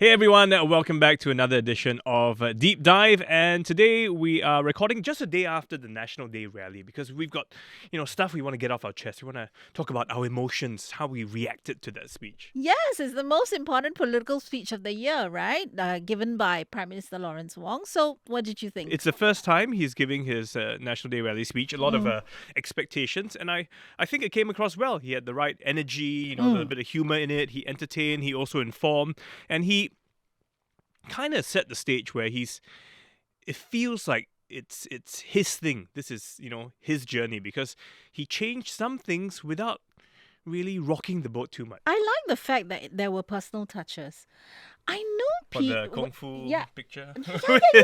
Hey everyone, welcome back to another edition of Deep Dive. And today we are recording just a day after the National Day rally because we've got, stuff we want to get off our chest. We want to talk about our emotions, how we reacted to that speech. Yes, it's the most important political speech of the year, right? Given by Prime Minister Lawrence Wong. So, what did you think? It's the first time he's giving his National Day rally speech. A lot of expectations, and I think it came across well. He had the right energy, a little bit of humor in it. He entertained. He also informed, and he kind of set the stage where it feels like it's his thing. This is, his journey because he changed some things without really rocking the boat too much. I like the fact that there were personal touches. I know For the Kung Fu picture. Yeah.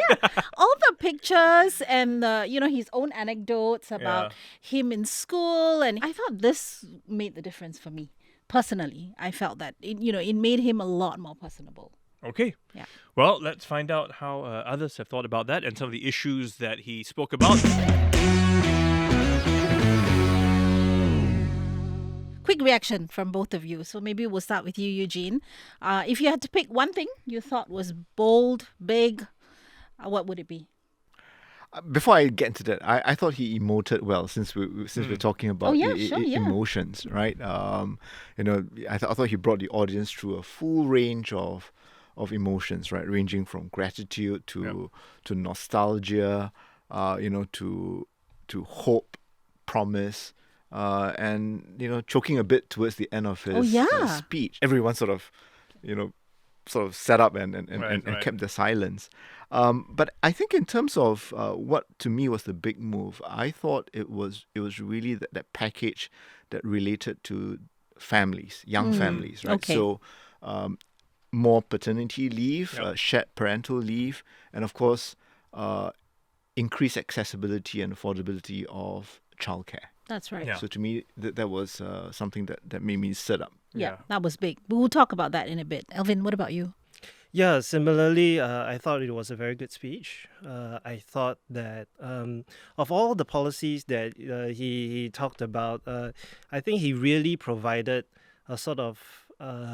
All the pictures and his own anecdotes about him in school, and I thought this made the difference for me personally. I felt that it made him a lot more personable. Okay. Yeah. Well, let's find out how others have thought about that and some of the issues that he spoke about. Quick reaction from both of you. So maybe we'll start with you, Eugene. If you had to pick one thing you thought was bold, big, what would it be? Before I get into that, I thought he emoted well since we're talking about emotions, right? I thought he brought the audience through a full range of emotions, right? Ranging from gratitude to nostalgia, to hope, promise, and choking a bit towards the end of his speech. Everyone sort of set up and kept the silence. But I think in terms of what to me was the big move, I thought it was really that package that related to families, young families, right? Okay. So more paternity leave, shared parental leave, and of course increased accessibility and affordability of childcare. That's right. Yeah. So to me, that was something that made me sit up. Yeah, that was big. We'll talk about that in a bit. Elvin, what about you? Yeah, similarly, I thought it was a very good speech. I thought that of all the policies that he talked about, I think he really provided a sort of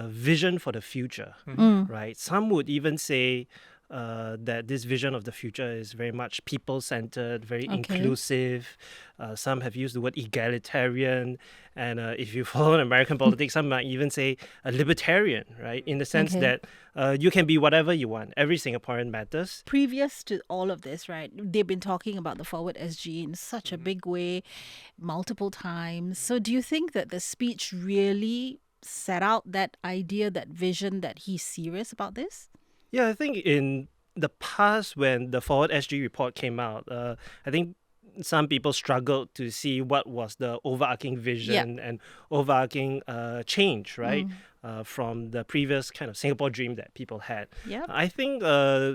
vision for the future, right? Some would even say that this vision of the future is very much people-centered, very inclusive. Some have used the word egalitarian. And if you follow American politics, some might even say a libertarian, right? In the sense that you can be whatever you want. Every Singaporean matters. Previous to all of this, right, they've been talking about the Forward SG in such a big way multiple times. So do you think that the speech really set out that idea, that vision, that he's serious about this? Yeah, I think in the past when the Forward SG report came out, I think some people struggled to see what was the overarching vision and overarching change, right? From the previous kind of Singapore dream that people had. Yeah. I think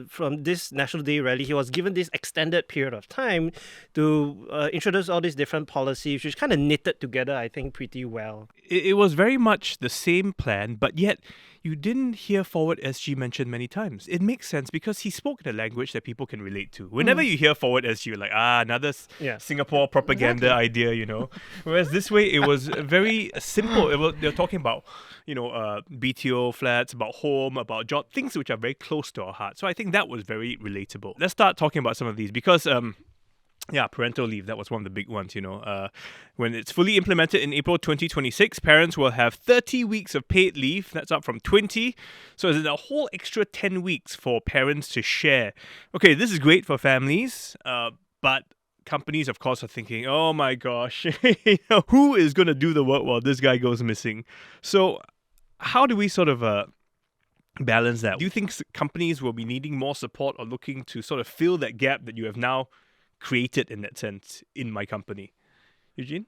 from this National Day rally, he was given this extended period of time to introduce all these different policies, which kind of knitted together, I think, pretty well. It was very much the same plan, but yet you didn't hear Forward SG mentioned many times. It makes sense because he spoke in a language that people can relate to. Whenever you hear Forward SG, you're like, another Singapore propaganda idea, Whereas this way, it was very simple. They're talking about, BTO flats, about home, about job, things which are very close to our heart. So I think that was very relatable. Let's start talking about some of these because parental leave, that was one of the big ones, When it's fully implemented in April 2026, parents will have 30 weeks of paid leave. That's up from 20. So there's a whole extra 10 weeks for parents to share. Okay, this is great for families, but companies, of course, are thinking, oh my gosh, who is going to do the work while this guy goes missing? So how do we sort of balance that? Do you think companies will be needing more support or looking to sort of fill that gap that you have now created in that sense in my company? Eugene?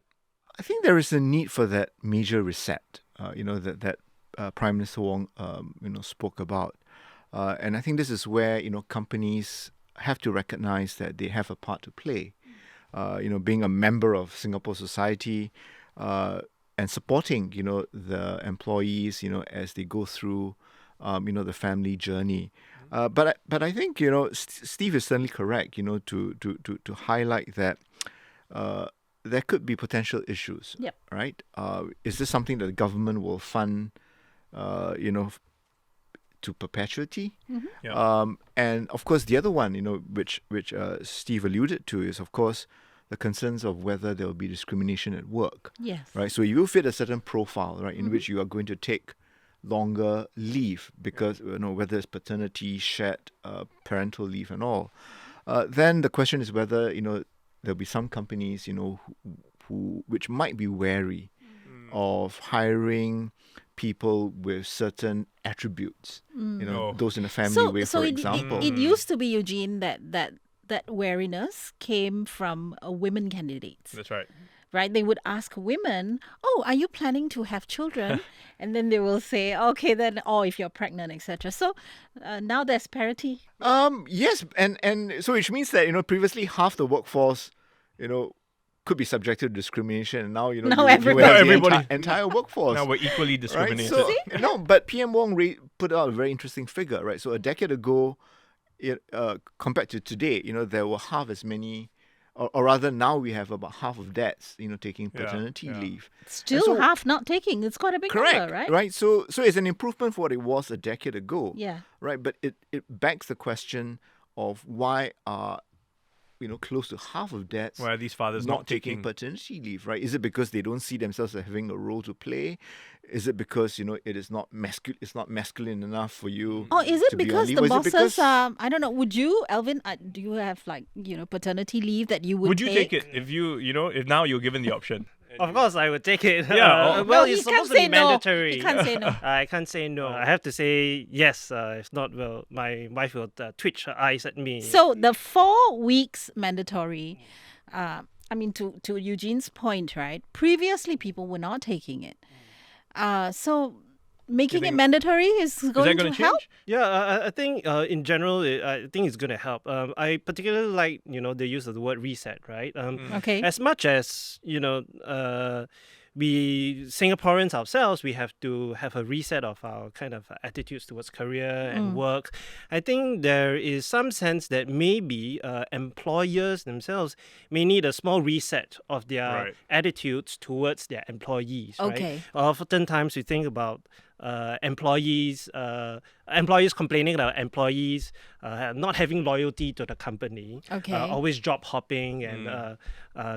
I think there is a need for that major reset, that Prime Minister Wong, spoke about. And I think this is where, companies have to recognize that they have a part to play. Being a member of Singapore society and supporting, the employees, as they go through, the family journey. But I think Steve is certainly correct. To highlight that there could be potential issues. Yep. Right. Is this something that the government will fund? to perpetuity. Mm-hmm. And of course, the other one, which Steve alluded to, is of course the concerns of whether there will be discrimination at work. Yes. Right. So you fit a certain profile, right, in which you are going to take longer leave because whether it's paternity, shared parental leave, and all. Then the question is whether there'll be some companies who which might be wary of hiring people with certain attributes, those in a family way, for example. It used to be, Eugene, that wariness came from women candidates. That's right. Right? They would ask women, "Oh, are you planning to have children?" And then they will say, "Okay, then, if you're pregnant, etc." So now there's parity. Yes, and so which means that previously half the workforce, could be subjected to discrimination, and now now everybody. The entire workforce. Now we're equally discriminated. Right? So, but PM Wong put out a very interesting figure, right? So a decade ago, compared to today, there were half as many, or rather now we have about half of dads, taking paternity leave. Still half not taking. It's quite a big number, right? Right. So it's an improvement for what it was a decade ago. Yeah. Right. But it begs the question of why are close to half of dads why are these fathers not taking paternity leave, right? Is it because they don't see themselves as having a role to play? Is it because it is not masculine enough for you? Or is it because the bosses I don't know, would you, Elvin, do you have paternity leave that you would you take it if if now you're given the option? Of course, I would take it. Yeah. Well, it's supposed to be mandatory. You can't say no. I can't say no. I have to say yes. If not, well, my wife will twitch her eyes at me. So the 4 weeks mandatory, to Eugene's point, right? Previously, people were not taking it. So making it mandatory is going to help? Yeah, I think in general, I think it's going to help. I particularly like, the use of the word reset, right? Okay. As much as, we Singaporeans ourselves, we have to have a reset of our kind of attitudes towards career and work. I think there is some sense that maybe employers themselves may need a small reset of their attitudes towards their employees. Okay. Right? Oftentimes we think about employees complaining about employees not having loyalty to the company, always job hopping and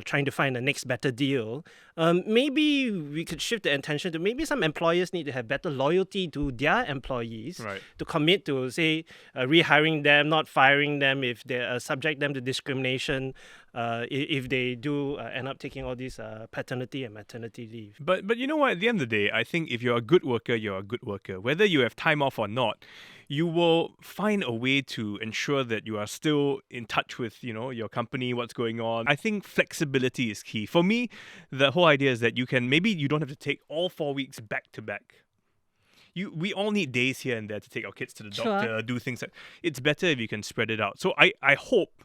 trying to find the next better deal. Maybe we could shift the attention to maybe some employers need to have better loyalty to their employees, to commit to, say, rehiring them, not firing them if they subject them to discrimination, if they do end up taking all these paternity and maternity leave. But you know what? At the end of the day, I think if you're a good worker, you're a good worker. Whether you have time off or not, you will find a way to ensure that you are still in touch with, your company, what's going on. I think flexibility is key. For me, the whole idea is that you don't have to take all 4 weeks back to back. We all need days here and there to take our kids to the doctor, do things it's better if you can spread it out. So I hope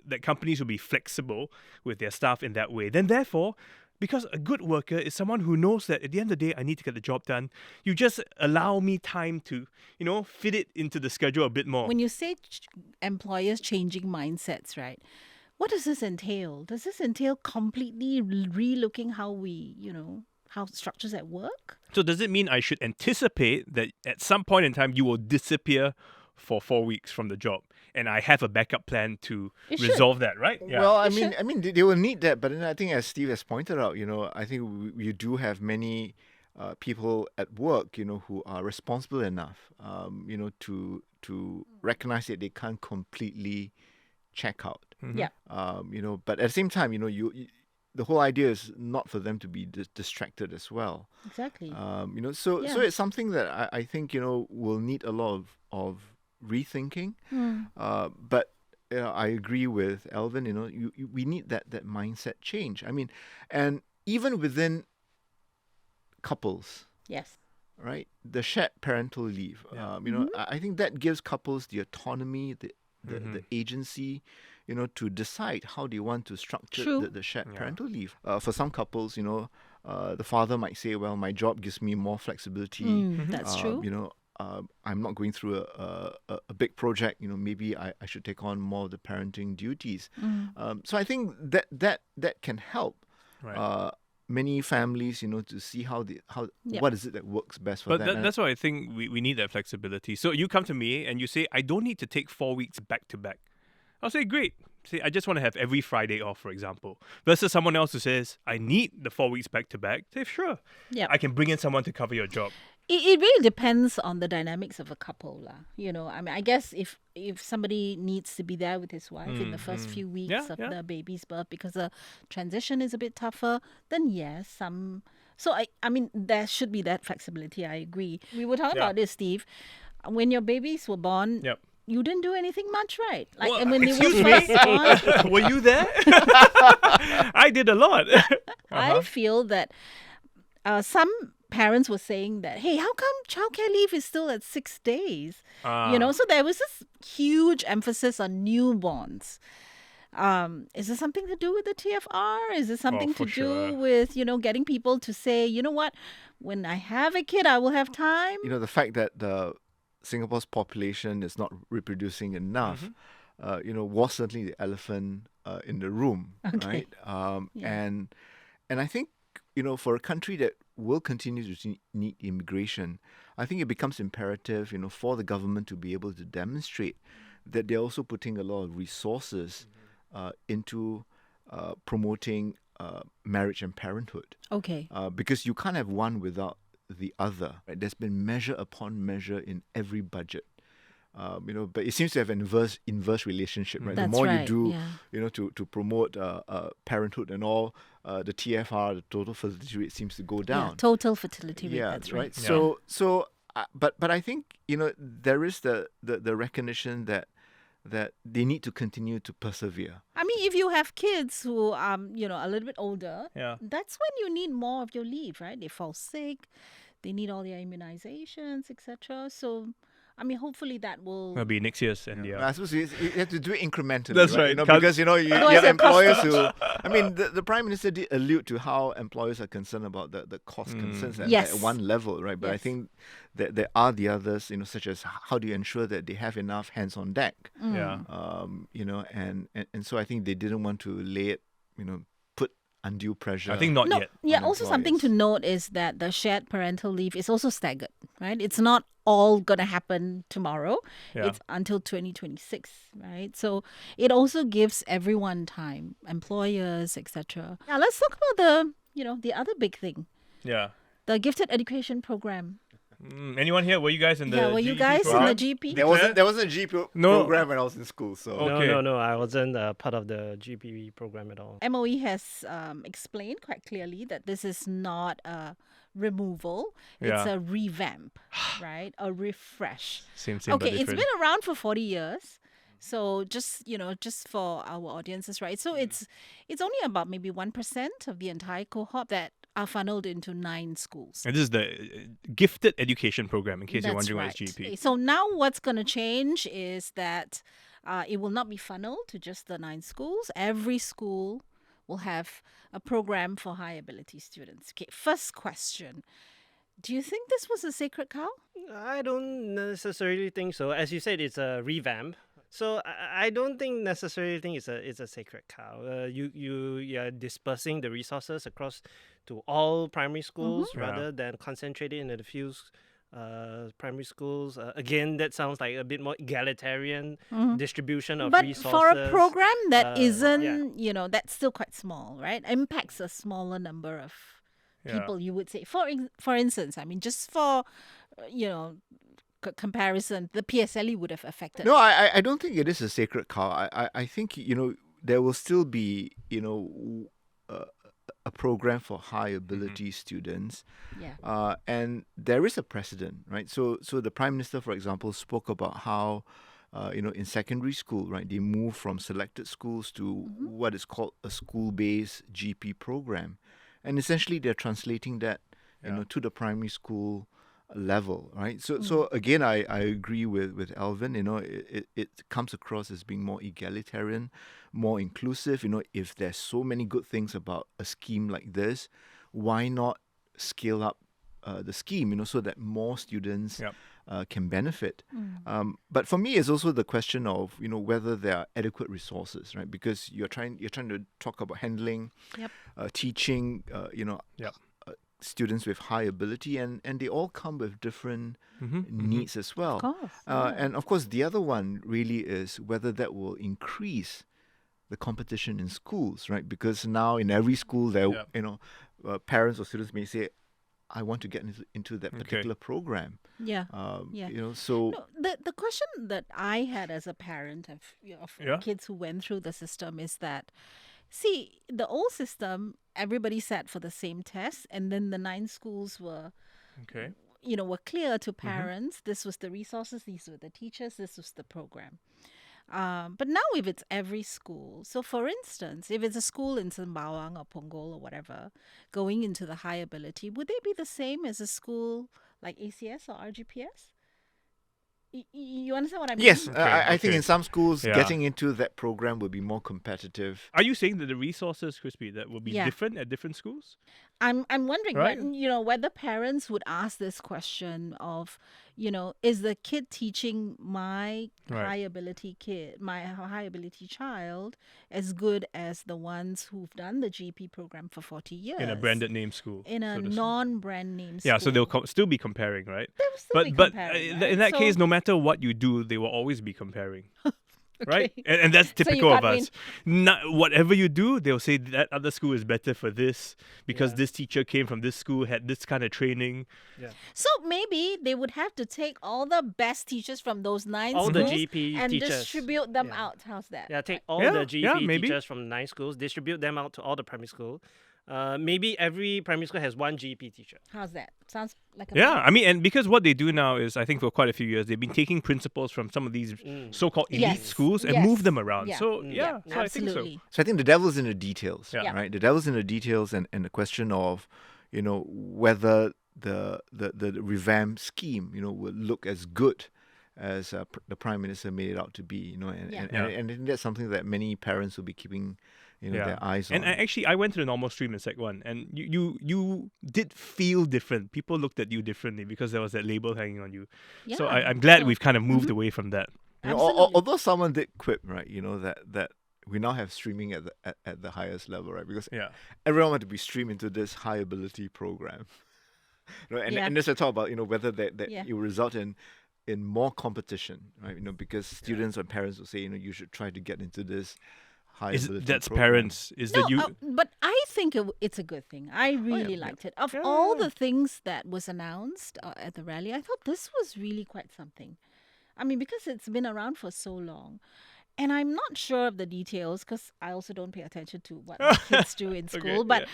that companies will be flexible with their staff in that way. Then therefore, because a good worker is someone who knows that at the end of the day, I need to get the job done. You just allow me time to, fit it into the schedule a bit more. When you say employers changing mindsets, right? What does this entail? Does this entail completely relooking how we, how structures at work? So does it mean I should anticipate that at some point in time you will disappear for 4 weeks from the job, and I have a backup plan to resolve that, right? Yeah. Well, I mean, they will need that, but then I think, as Steve has pointed out, I think we do have many people at work, who are responsible enough, to recognize that they can't completely check out. Mm-hmm. Yeah. But at the same time, the whole idea is not for them to be distracted as well. Exactly. So it's something that I think will need a lot of rethinking. But I agree with Elvin. We need that mindset change. I mean, and even within couples. Yes. Right. The shared parental leave. I think that gives couples the autonomy, the agency, to decide how they want to structure the shared parental leave. For some couples, the father might say, well, my job gives me more flexibility. That's true. I'm not going through a big project. Maybe I should take on more of the parenting duties. So I think that can help. Right. many families, to see what is it that works best for them. But that's why I think we need that flexibility. So you come to me and you say, I don't need to take 4 weeks back to back. I'll say, great. Say, I just want to have every Friday off, for example. Versus someone else who says, I need the 4 weeks back to back. Say, sure. Yeah. I can bring in someone to cover your job. It really depends on the dynamics of a couple, lah. I mean, I guess if somebody needs to be there with his wife in the first few weeks of the baby's birth because the transition is a bit tougher, then yes, So I mean, there should be that flexibility. I agree. We were talking about this, Steve. When your babies were born. Yep. You didn't do anything much, right? Like well, when they were first born. Were you there? I did a lot. I feel that some parents were saying that, hey, how come childcare leave is still at 6 days? So there was this huge emphasis on newborns. Is this something to do with the TFR? Is it something to do with, getting people to say, you know what, when I have a kid, I will have time? The fact that Singapore's population is not reproducing enough, was certainly the elephant in the room, right? And I think, for a country that will continue to need immigration, I think it becomes imperative, for the government to be able to demonstrate that they're also putting a lot of resources into promoting marriage and parenthood. Okay. Because you can't have one without the other. Right? There's been measure upon measure in every budget. But it seems to have an inverse relationship, right? That's the more right, you do, to promote parenthood and all, the TFR, the total fertility rate, seems to go down. Yeah, total fertility rate. That's right. Yeah. So, but I think there is the recognition that they need to continue to persevere. I mean, if you have kids who are, a little bit older, that's when you need more of your leave, right? They fall sick, they need all their immunizations, etc. So, I mean, hopefully that will... It'll be next year's NDR. I suppose you have to do it incrementally. That's right. Because, you have employers who... I mean, the Prime Minister did allude to how employers are concerned about the cost concerns at one level, right? But I think that there are the others, such as how do you ensure that they have enough hands on deck? Yeah. And so I think they didn't want to lay it, put undue pressure. I think not yet. Yeah, also employers. Something to note is that the shared parental leave is also staggered, right? It's not all going to happen tomorrow. Yeah. It's until 2026, right? So it also gives everyone time, employers, etc. Now let's talk about the other big thing. Yeah. The gifted education program. Anyone here? Were you guys in the were you guys program? in the GP? There wasn't a GP program when I was in school. So Okay. No, I wasn't part of the GP program at all. MOE has explained quite clearly that this is not a removal. It's a revamp, right? A refresh. Same, okay, but it's different. been around for 40 years. So just for our audiences, right? So it's only about maybe 1% of the entire cohort that are funneled into 9 schools. And this is the gifted education program, in case you're That's wondering right. what is GP. So now what's going to change is that it will not be funneled to just the 9 schools. Every school will have a program for high ability students. Okay, first question. Do you think this was a sacred cow? I don't necessarily think so. As you said, it's a revamp. So I don't necessarily think it's a sacred cow. You are dispersing the resources across to all primary schools rather than concentrating in a few primary schools. Again, that sounds like a bit more egalitarian distribution of resources. But for a program that isn't, that's still quite small, right? Impacts a smaller number of people, you would say. For instance, I mean, just for, comparison, the PSLE would have affected. No, I don't think it is a sacred cow. I think, there will still be, a program for high ability students. Yeah. And there is a precedent, right? So the Prime Minister, for example, spoke about how, in secondary school, right, they move from selected schools to what is called a school-based GP program. And essentially they're translating that, to the primary school level, right? So again, I agree with Elvin. It comes across as being more egalitarian, more inclusive. If there's so many good things about a scheme like this, why not scale up the scheme? So that more students can benefit. But for me, it's also the question of whether there are adequate resources, right? Because you're trying to talk about handling, teaching, students with high ability, and they all come with different needs as well. Of course, and of course, the other one really is whether that will increase the competition in schools, right? Because now in every school, there parents or students may say, I want to get into that particular program. So the question that I had as a parent of kids who went through the system is that, see, the old system, everybody sat for the same test, and then the 9 schools were clear to parents. This was the resources, these were the teachers, this was the program. But now if it's every school, so for instance, if it's a school in Sembawang or Punggol or whatever, going into the high ability, would they be the same as a school like ACS or RGPS? You understand what I mean? Yes, I think in some schools, getting into that program would be more competitive. Are you saying that the resources, Crispy, that will be different at different schools? I'm wondering, whether parents would ask this question of, is the kid teaching my high ability kid, my high ability child, as good as the ones who've done the GP program for 40 years in a branded name school, in a non-brand name school? Yeah, so they'll still be comparing, right? They'll still be comparing, but in that case, no matter what you do, they will always be comparing. Right? Okay. And that's typical of us. Whatever you do, they'll say that other school is better for this because this teacher came from this school, had this kind of training. Yeah. So maybe they would have to take all the best teachers from those 9 all schools the GP and teachers. distribute them out. How's that? Yeah, take all the GP teachers from 9 schools, distribute them out to all the primary school. Maybe every primary school has 1 GP teacher. How's that? Sounds like a I mean, and because what they do now is, I think for quite a few years, they've been taking principals from some of these so-called elite schools and move them around. Yeah. So, Absolutely. I think so. So I think the devil's in the details, right? The devil's in the details, and the question of, whether the revamped scheme, would look as good as the Prime Minister made it out to be, and I think that's something that many parents will be keeping their eyes on. And actually, I went to the normal stream in Sec 1, and you did feel different. People looked at you differently because there was that label hanging on you. Yeah. So I'm glad we've kind of moved away from that. Although someone did quip, right, that we now have streaming at the highest level, right? Because everyone wanted to be streamed into this high ability program. And there's a talk about whether that it will result in more competition, right? Because students and parents will say you should try to get into this high ability that's program. Parents. But I think it's a good thing. I really liked it. Of all the things that was announced at the rally, I thought this was really quite something. I mean, because it's been around for so long. And I'm not sure of the details because I also don't pay attention to what the kids do in school. But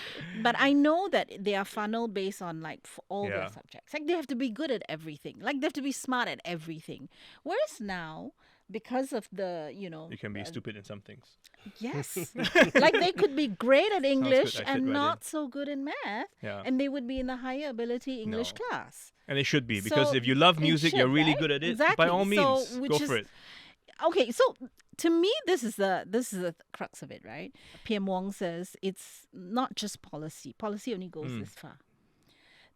I know that they are funneled based on for all their subjects. Like they have to be good at everything. Like they have to be smart at everything. Whereas now, because of the you can be stupid in some things. Yes, like they could be great at English and not so good in math, and they would be in the higher ability English class. And it should be because if you love music, you're really good at it. Exactly. By all means, go for it. Okay, so to me, this is the crux of it, right? PM Wong says it's not just policy. Policy only goes this far.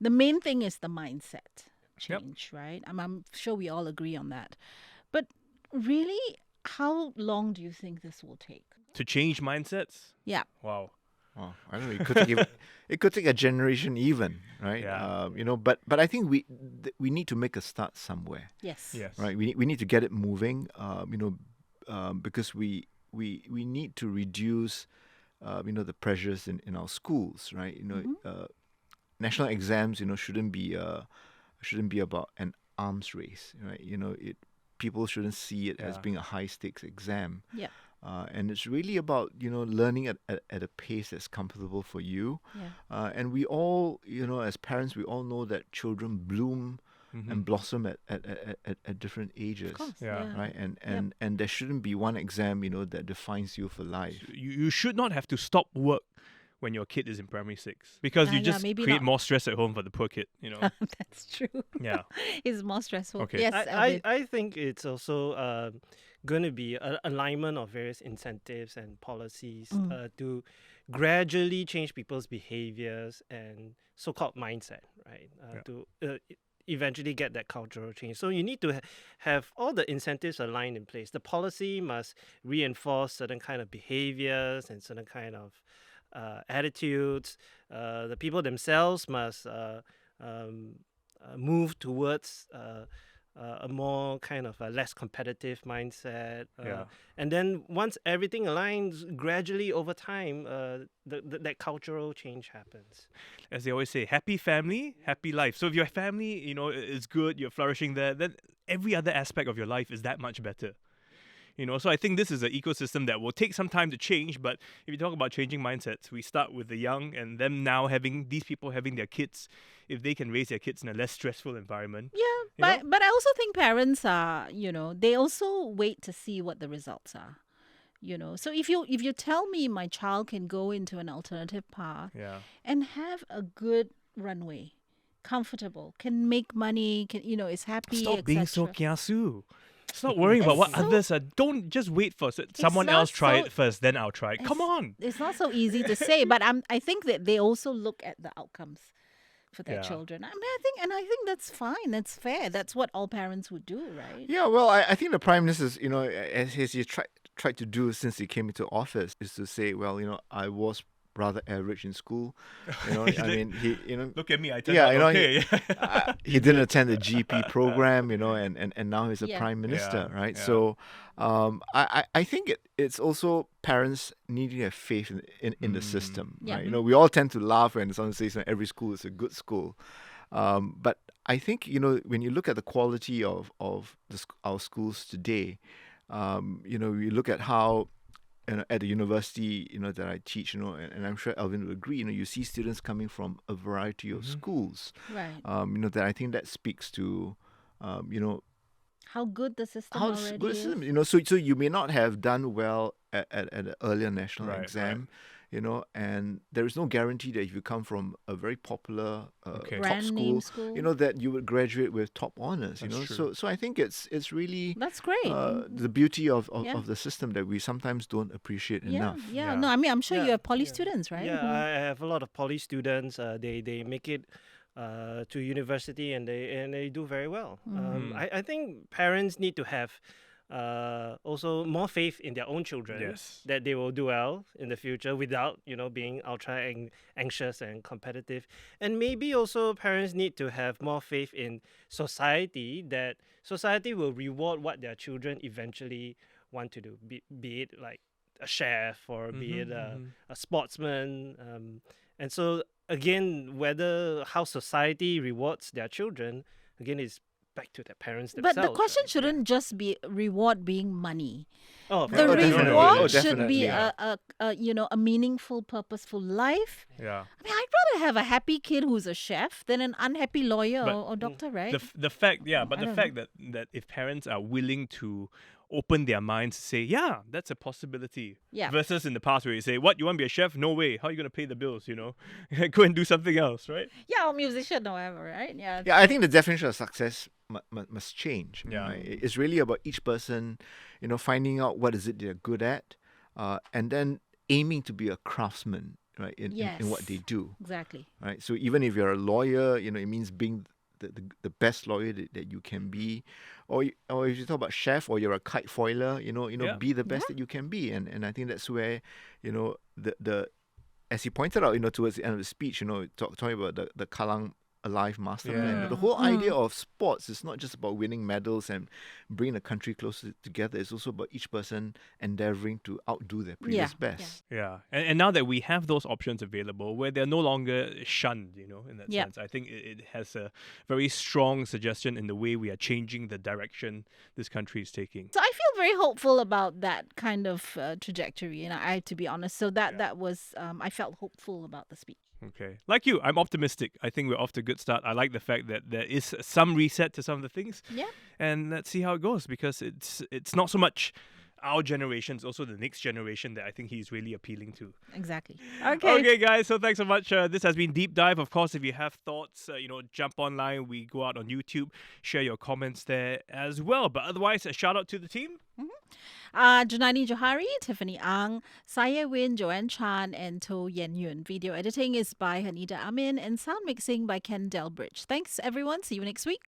The main thing is the mindset change, right? I'm sure we all agree on that. But really, how long do you think this will take? To change mindsets? Yeah. Wow. Oh, I don't know. It could take a generation, even, right? Yeah. But I think we need to make a start somewhere. Yes. Right. We need to get it moving. Because we need to reduce, the pressures in our schools, right? National exams, shouldn't be about an arms race, right? People shouldn't see it as being a high stakes exam. Yeah. And it's really about learning at a pace that's comfortable for you. Yeah. And we all as parents, we all know that children bloom and blossom at different ages. Of course. Yeah. Right. And there shouldn't be one exam that defines you for life. You should not have to stop work when your kid is in primary 6 because you just create more stress at home for the poor kid. That's true. Yeah. It's more stressful. Okay. Yes. I think it's also going to be an alignment of various incentives and policies to gradually change people's behaviors and so-called mindset, right? eventually get that cultural change. So you need to have all the incentives aligned in place. The policy must reinforce certain kind of behaviors and certain kind of attitudes. The people themselves must move towards a more kind of a less competitive mindset. And then once everything aligns, gradually over time, that cultural change happens. As they always say, happy family, happy life. So if your family, is good, you're flourishing there, then every other aspect of your life is that much better. So I think this is an ecosystem that will take some time to change, but if you talk about changing mindsets, we start with the young and them now these people having their kids, if they can raise their kids in a less stressful environment. Yeah, but I also think parents are, they also wait to see what the results are. So if you tell me my child can go into an alternative path and have a good runway, comfortable, can make money, is happy, stop being so kiasu. Stop worrying about what others are. Don't just wait for someone else try it first, then I'll try it. Come on. It's not so easy to say, but I think that they also look at the outcomes for their children. I think that's fine. That's fair. That's what all parents would do, right? Yeah, well, I think the Prime Minister's, as he tried to do since he came into office, is to say, well, I was rather average in school. I mean, he, look at me, I turned out okay. He didn't attend the GP program, and now he's a Prime Minister, right? Yeah. So, I think it's also parents needing to have faith in the system, right? We all tend to laugh when someone says every school is a good school, but I think when you look at the quality of our schools today, we look at how. At the university, that I teach, and I'm sure Elvin would agree, you see students coming from a variety of schools. Right. That I think that speaks to, how good the system already is. So you may not have done well at an earlier national exam, and there is no guarantee that if you come from a very popular top school, that you would graduate with top honors. So I think it's really that's great. The beauty of the system that we sometimes don't appreciate enough. Yeah. No, I mean I'm sure you have poly students, right? Yeah, I have a lot of poly students. They make it to university and they do very well. I think parents need to have also more faith in their own children that they will do well in the future without being ultra anxious and competitive. And maybe also parents need to have more faith in society, that society will reward what their children eventually want to do, be it like a chef or be it a sportsman. And so again, how society rewards their children again is back to the parents themselves. But the question shouldn't just be reward being money. The reward should be a meaningful, purposeful life. Yeah. I mean, I'd rather have a happy kid who's a chef than an unhappy lawyer or doctor, right? The fact that if parents are willing to open their minds to say, that's a possibility. Yeah. Versus in the past where you say, what, you want to be a chef? No way. How are you going to pay the bills, Go and do something else, right? Yeah, or musician or whatever, right? Yeah. Yeah, I think the definition of success must change. Yeah. Right? It's really about each person, finding out what is it they're good at, and then aiming to be a craftsman, right, in what they do. Exactly. Right. So even if you're a lawyer, it means being the best lawyer that you can be, or if you talk about chef or you're a kite foiler, be the best that you can be, and I think that's where the as he pointed out, towards the end of the speech, talking about the Kallang Alive Master Plan. The whole idea of sports is not just about winning medals and bringing the country closer together. It's also about each person endeavoring to outdo their previous best. Yeah. And now that we have those options available where they're no longer shunned, in that sense, I think it has a very strong suggestion in the way we are changing the direction this country is taking. So I feel very hopeful about that kind of trajectory, and I have to be honest. So that was, I felt hopeful about the speech. Okay. Like you, I'm optimistic. I think we're off to a good start. I like the fact that there is some reset to some of the things. Yeah. And let's see how it goes, because it's not so much our generation, it's also the next generation that I think he's really appealing to. Exactly. Okay, guys. So thanks so much. This has been Deep Dive. Of course, if you have thoughts, jump online. We go out on YouTube. Share your comments there as well. But otherwise, a shout out to the team. Janani Johari, Tiffany Ang, Saya Win, Joanne Chan, and To Yen Yun. Video editing is by Hanida Amin and sound mixing by Ken Delbridge. Thanks, everyone. See you next week.